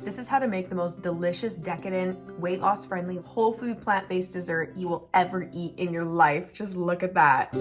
This is how to make the most delicious, decadent, weight loss friendly, whole food, plant-based dessert you will ever eat in your life. Just look at that.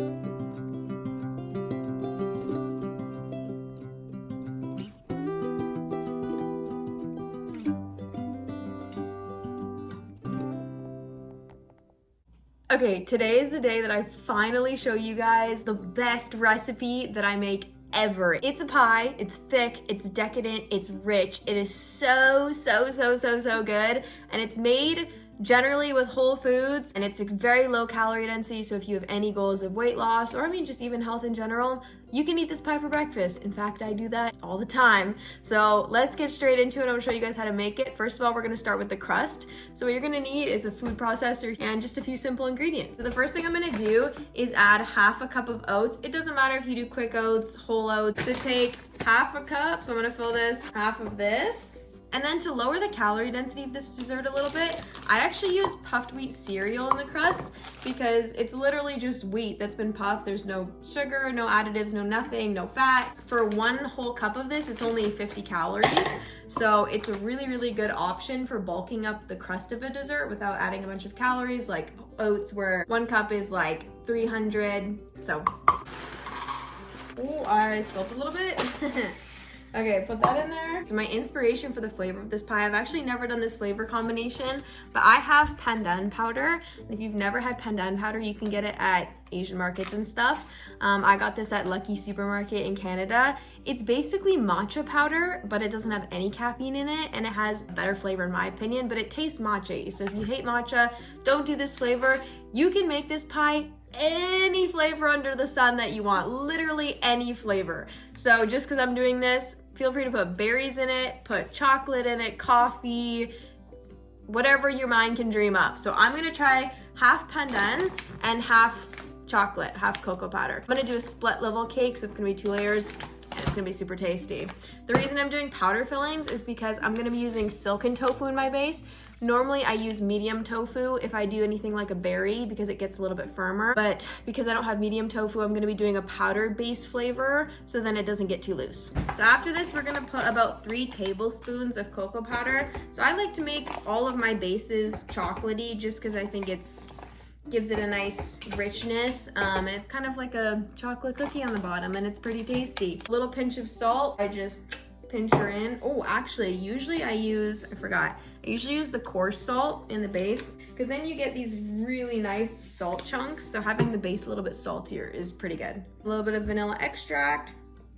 Okay, today is the day that I finally show you guys the best recipe that I make ever. It's a pie, it's thick, it's decadent, it's rich. It is so good, and it's made generally with whole foods, and it's a very low calorie density, so if you have any goals of weight loss, or I mean just even health in general, you can eat this pie for breakfast. In fact, I do that all the time. So let's get straight into it. I'm gonna show you guys how to make it. First of all, we're gonna start with the crust. So what you're gonna need is a food processor and just a few simple ingredients. So the first thing I'm gonna do is add half a cup of oats. It doesn't matter if you do quick oats, whole oats. So take half a cup, so I'm gonna fill this, half of this. And then to lower the calorie density of this dessert a little bit, I actually use puffed wheat cereal in the crust because it's literally just wheat that's been puffed. There's no sugar, no additives, no nothing, no fat. For one whole cup of this, it's only 50 calories. So it's a really good option for bulking up the crust of a dessert without adding a bunch of calories like oats, where one cup is like 300. So, oh, I spilled a little bit. Okay, put that in there. So my inspiration for the flavor of this pie, I've actually never done this flavor combination, but I have pandan powder. If you've never had pandan powder, you can get it at Asian markets and stuff. I got this at Lucky Supermarket in Canada. It's basically matcha powder, but it doesn't have any caffeine in it, and it has better flavor in my opinion, but it tastes matcha-y. So if you hate matcha, don't do this flavor. You can make this pie any flavor under the sun that you want, literally any flavor. So just because I'm doing this, feel free to put berries in it, put chocolate in it, coffee, whatever your mind can dream up. So I'm gonna try half pandan and half chocolate, half cocoa powder. I'm gonna do a split level cake, so it's gonna be 2 layers, and it's gonna be super tasty. The reason I'm doing powder fillings is because I'm gonna be using silken tofu in my base. Normally I use medium tofu if I do anything like a berry because it gets a little bit firmer, but because I don't have medium tofu, I'm gonna be doing a powdered base flavor so then it doesn't get too loose. So after this, we're gonna put about 3 tablespoons of cocoa powder. So I like to make all of my bases chocolatey just because I think gives it a nice richness, and it's kind of like a chocolate cookie on the bottom, and it's pretty tasty. A little pinch of salt, I just pinch her in. Oh, actually, usually I use the coarse salt in the base because then you get these really nice salt chunks. So having the base a little bit saltier is pretty good. A little bit of vanilla extract.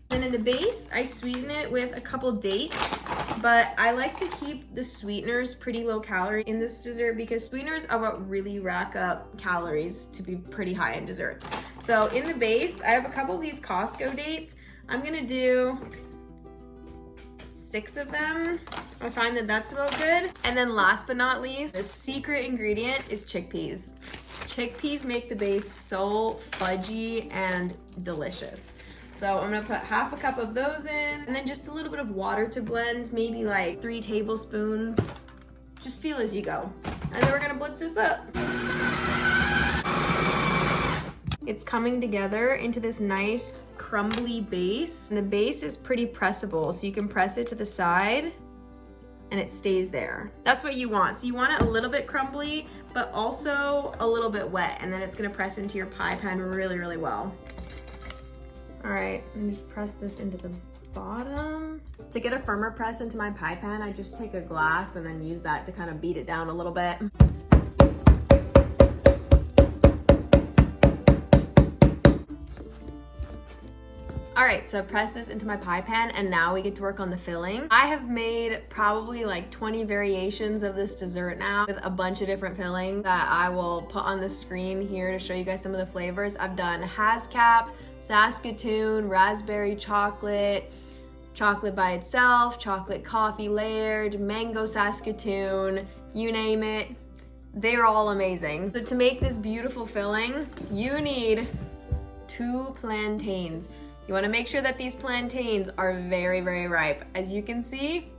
Then in the base, I sweeten it with a couple dates, but I like to keep the sweeteners pretty low calorie in this dessert because sweeteners are what really rack up calories to be pretty high in desserts. So in the base, I have a couple of these Costco dates. I'm gonna do 6 of them. I find that that's about good. And then last but not least, the secret ingredient is chickpeas. Chickpeas make the base so fudgy and delicious. So I'm gonna put half a cup of those in, and then just a little bit of water to blend, maybe like 3 tablespoons. Just feel as you go. And then we're gonna blitz this up. It's coming together into this nice crumbly base. And the base is pretty pressable, so you can press it to the side and it stays there. That's what you want. So you want it a little bit crumbly, but also a little bit wet, and then it's gonna press into your pie pan really well. All right, and just press this into the bottom. To get a firmer press into my pie pan, I just take a glass and then use that to kind of beat it down a little bit. All right, so press this into my pie pan, and now we get to work on the filling. I have made probably like 20 variations of this dessert now with a bunch of different fillings that I will put on the screen here to show you guys some of the flavors. I've done Hascap, Saskatoon, raspberry chocolate, chocolate by itself, chocolate coffee layered, mango Saskatoon, you name it. They're all amazing. So to make this beautiful filling, you need 2 plantains. You want to make sure that these plantains are very ripe. As you can see,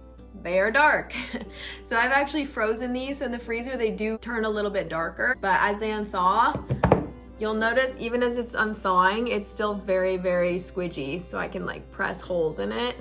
they are dark. So I've actually frozen these, so in the freezer they do turn a little bit darker, but as they unthaw, you'll notice even as it's unthawing, it's still very squidgy, so I can like press holes in it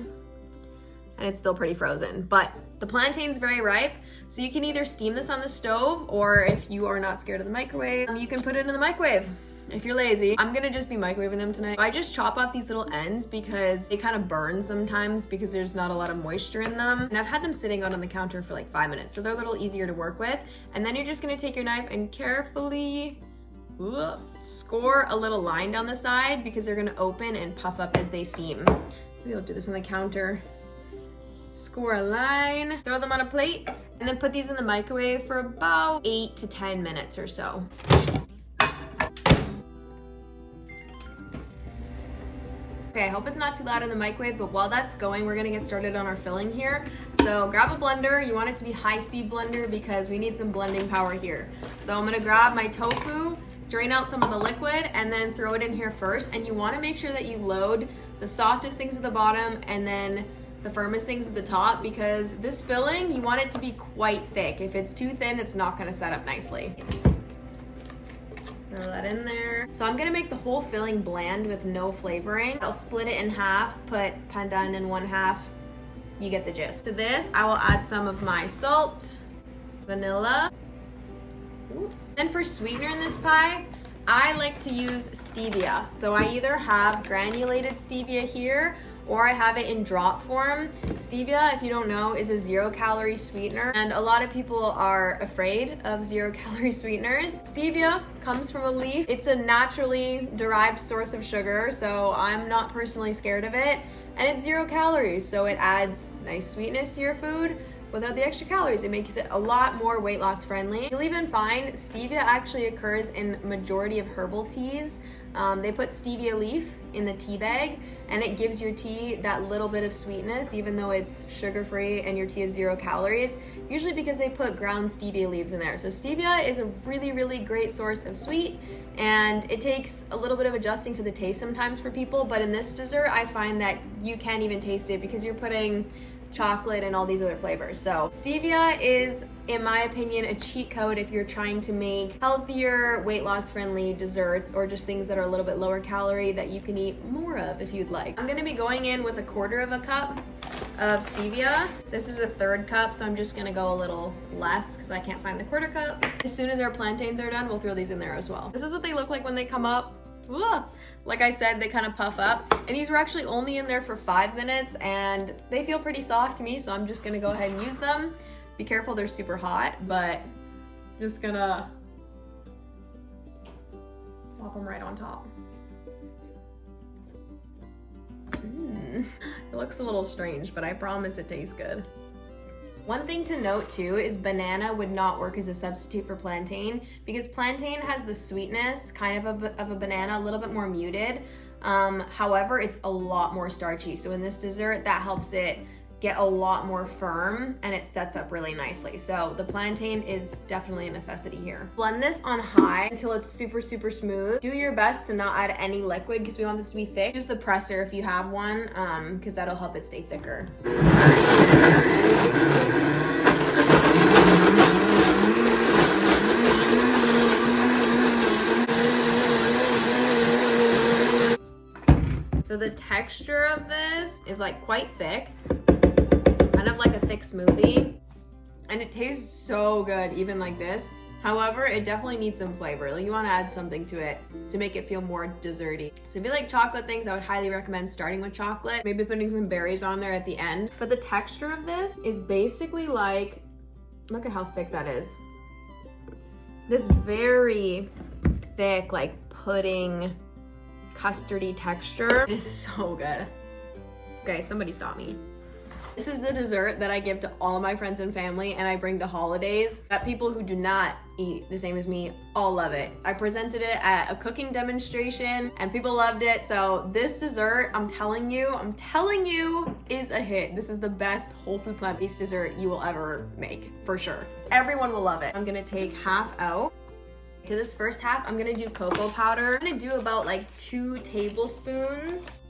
and it's still pretty frozen. But the plantain's very ripe, so you can either steam this on the stove, or if you are not scared of the microwave, you can put it in the microwave. If you're lazy, I'm gonna just be microwaving them tonight. I just chop off these little ends because they kind of burn sometimes because there's not a lot of moisture in them. And I've had them sitting out on the counter for like 5 minutes, so they're a little easier to work with. And then you're just gonna take your knife and carefully score a little line down the side because they're gonna open and puff up as they steam. Maybe I'll do this on the counter. Score a line, throw them on a plate, and then put these in the microwave for about 8 to 10 minutes or so. Okay, I hope it's not too loud in the microwave, but while that's going, we're gonna get started on our filling here. So grab a blender. You want it to be high-speed blender because we need some blending power here. So I'm gonna grab my tofu, drain out some of the liquid, and then throw it in here first. And you wanna make sure that you load the softest things at the bottom and then the firmest things at the top, because this filling, you want it to be quite thick. If it's too thin, it's not gonna set up nicely. Throw that in there. So I'm gonna make the whole filling bland with no flavoring. I'll split it in half, put plantain in one half. You get the gist. To this, I will add some of my salt, vanilla. And for sweetener in this pie, I like to use stevia. So I either have granulated stevia here, or I have it in drop form. Stevia, if you don't know, is a 0-calorie sweetener, and a lot of people are afraid of 0-calorie sweeteners. Stevia comes from a leaf. It's a naturally derived source of sugar, so I'm not personally scared of it, and it's 0 calories, so it adds nice sweetness to your food without the extra calories. It makes it a lot more weight loss friendly. You'll even find stevia actually occurs in majority of herbal teas. They put stevia leaf in the tea bag, and it gives your tea that little bit of sweetness even though it's sugar-free and your tea is 0 calories, usually because they put ground stevia leaves in there. So stevia is a really, really great source of sweet, and it takes a little bit of adjusting to the taste sometimes for people, but in this dessert I find that you can't even taste it because you're putting chocolate and all these other flavors. So stevia is, in my opinion, a cheat code if you're trying to make healthier, weight loss friendly desserts, or just things that are a little bit lower calorie that you can eat more of if you'd like. I'm gonna be going in with 1/4 cup of stevia. This is 1/3 cup, so I'm just gonna go a little less because I can't find the 1/4 cup. As soon as our plantains are done, we'll throw these in there as well. This is what they look like when they come up. Ugh. Like I said, they kind of puff up, and these were actually only in there for 5 minutes, and they feel pretty soft to me, so I'm just gonna go ahead and use them. Be careful, they're super hot, but just gonna plop them right on top. It looks a little strange, but I promise it tastes good. One thing to note too is banana would not work as a substitute for plantain because plantain has the sweetness kind of a banana, a little bit more muted. However, it's a lot more starchy. So in this dessert, that helps it get a lot more firm and it sets up really nicely. So the plantain is definitely a necessity here. Blend this on high until it's super, super smooth. Do your best to not add any liquid because we want this to be thick. Use the presser if you have one because that'll help it stay thicker. So the texture of this is like quite thick, kind of like a thick smoothie, and it tastes so good even like this. However, it definitely needs some flavor. Like you want to add something to it to make it feel more desserty. So if you like chocolate things, I would highly recommend starting with chocolate, maybe putting some berries on there at the end. But the texture of this is basically like, look at how thick that is. This very thick, like pudding, custardy texture. It is so good. Okay, somebody stop me. This is the dessert that I give to all of my friends and family and I bring to holidays that people who do not eat the same as me all love it. I presented it at a cooking demonstration and people loved it. So this dessert, I'm telling you, is a hit. This is the best whole food plant-based dessert you will ever make, for sure. Everyone will love it. I'm gonna take half out. To this first half, I'm gonna do cocoa powder. I'm gonna do about like 2 tablespoons.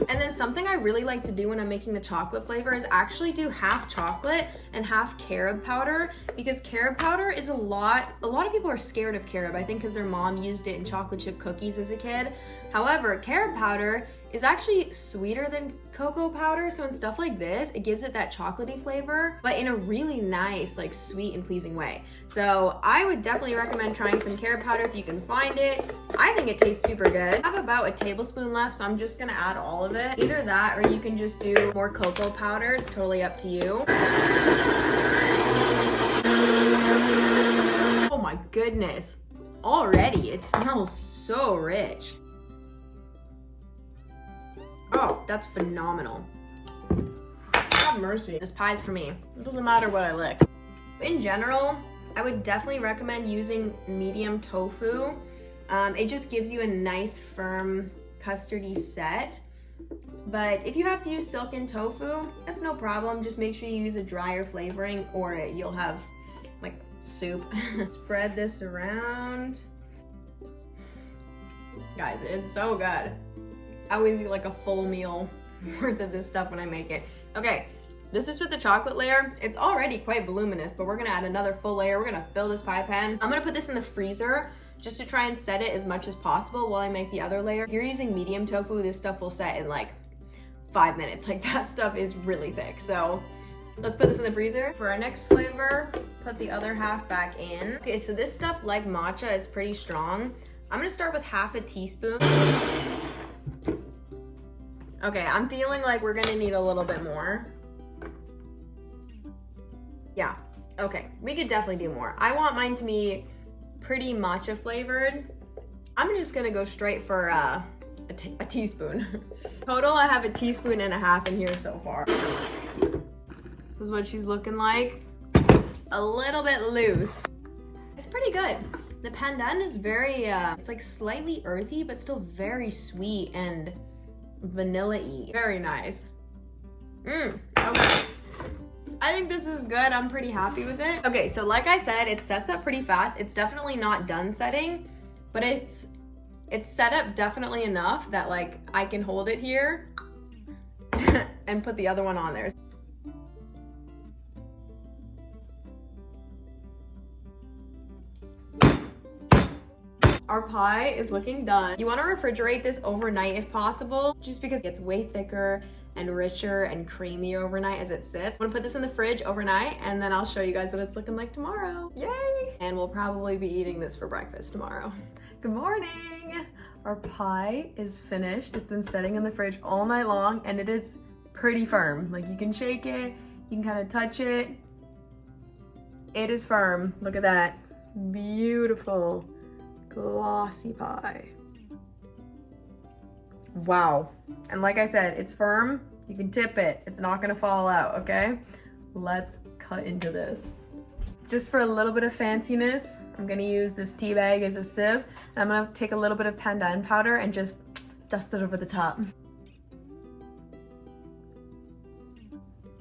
And then something I really like to do when I'm making the chocolate flavor is actually do half chocolate and half carob powder, because carob powder is a lot of people are scared of carob, I think because their mom used it in chocolate chip cookies as a kid. However, carob powder is actually sweeter than cocoa powder. So in stuff like this, it gives it that chocolatey flavor, but in a really nice, like sweet and pleasing way. So I would definitely recommend trying some carrot powder if you can find it. I think it tastes super good. I have about a tablespoon left, so I'm just gonna add all of it. Either that, or you can just do more cocoa powder. It's totally up to you. Oh my goodness. Already, it smells so rich. Oh, that's phenomenal. Have mercy. This pie's for me. It doesn't matter what I lick. In general, I would definitely recommend using medium tofu. It just gives you a nice, firm, custardy set. But if you have to use silken tofu, that's no problem. Just make sure you use a drier flavoring or you'll have like soup. Spread this around. Guys, it's so good. I always eat like a full meal worth of this stuff when I make it. Okay, this is with the chocolate layer. It's already quite voluminous, but we're gonna add another full layer. We're gonna fill this pie pan. I'm gonna put this in the freezer just to try and set it as much as possible while I make the other layer. If you're using medium tofu, this stuff will set in like 5 minutes. Like that stuff is really thick. So let's put this in the freezer. For our next flavor, put the other half back in. Okay, so this stuff, like matcha, is pretty strong. I'm gonna start with half a teaspoon. Okay, I'm feeling like we're gonna need a little bit more. Yeah, okay, we could definitely do more. I want mine to be pretty matcha flavored. I'm just gonna go straight for a teaspoon. Total, I have 1.5 teaspoons in here so far. This is what she's looking like. A little bit loose. It's pretty good. The pandan is very, it's like slightly earthy, but still very sweet and vanilla-y. Very nice. Okay. I think this is good. I'm pretty happy with it. Okay, so like I said, it sets up pretty fast. It's definitely not done setting, but it's set up definitely enough that like I can hold it here and put the other one on there. Our pie is looking done. You want to refrigerate this overnight if possible, just because it gets way thicker and richer and creamier overnight as it sits. I'm gonna put this in the fridge overnight and then I'll show you guys what it's looking like tomorrow. Yay! And we'll probably be eating this for breakfast tomorrow. Good morning! Our pie is finished. It's been sitting in the fridge all night long and it is pretty firm. Like you can shake it, you can kind of touch it. It is firm. Look at that. Beautiful. Glossy pie. Wow. And like I said, it's firm. You can tip it. It's not gonna fall out, okay? Let's cut into this. Just for a little bit of fanciness, I'm gonna use this tea bag as a sieve. And I'm gonna take a little bit of pandan powder and just dust it over the top.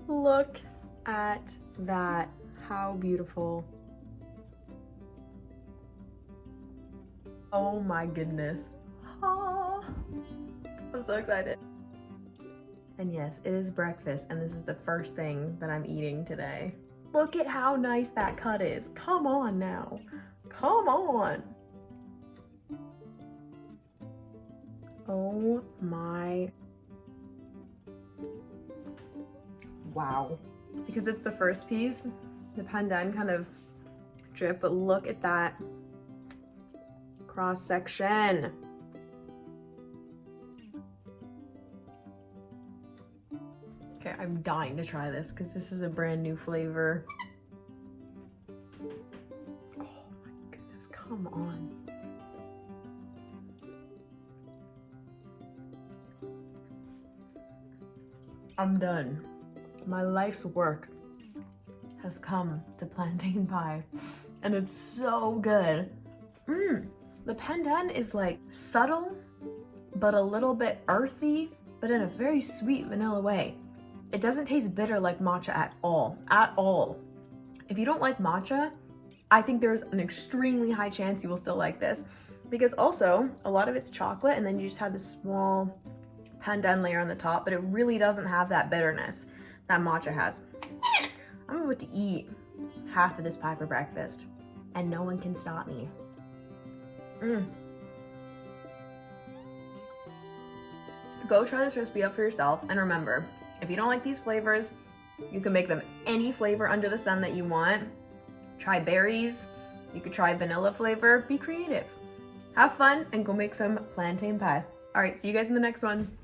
Look at that. How beautiful. Oh my goodness. Ah, I'm so excited. And yes, it is breakfast and this is the first thing that I'm eating today. Look at how nice that cut is. Come on now. Come on. Oh my. Wow. Because it's the first piece, the pandan kind of drip, but look at that cross section. Okay, I'm dying to try this because this is a brand new flavor. Oh my goodness, come on. I'm done. My life's work has come to plantain pie and it's so good. The pandan is like subtle, but a little bit earthy, but in a very sweet vanilla way. It doesn't taste bitter like matcha at all, If you don't like matcha, I think there's an extremely high chance you will still like this because also a lot of it's chocolate and then you just have this small pandan layer on the top, but it really doesn't have that bitterness that matcha has. I'm about to eat half of this pie for breakfast and no one can stop me. go try this recipe out for yourself. And remember, if you don't like these flavors, you can make them any flavor under the sun that you want. Try berries. You could try vanilla flavor. Be creative. Have fun and go make some plantain pie. All right, see you guys in the next one.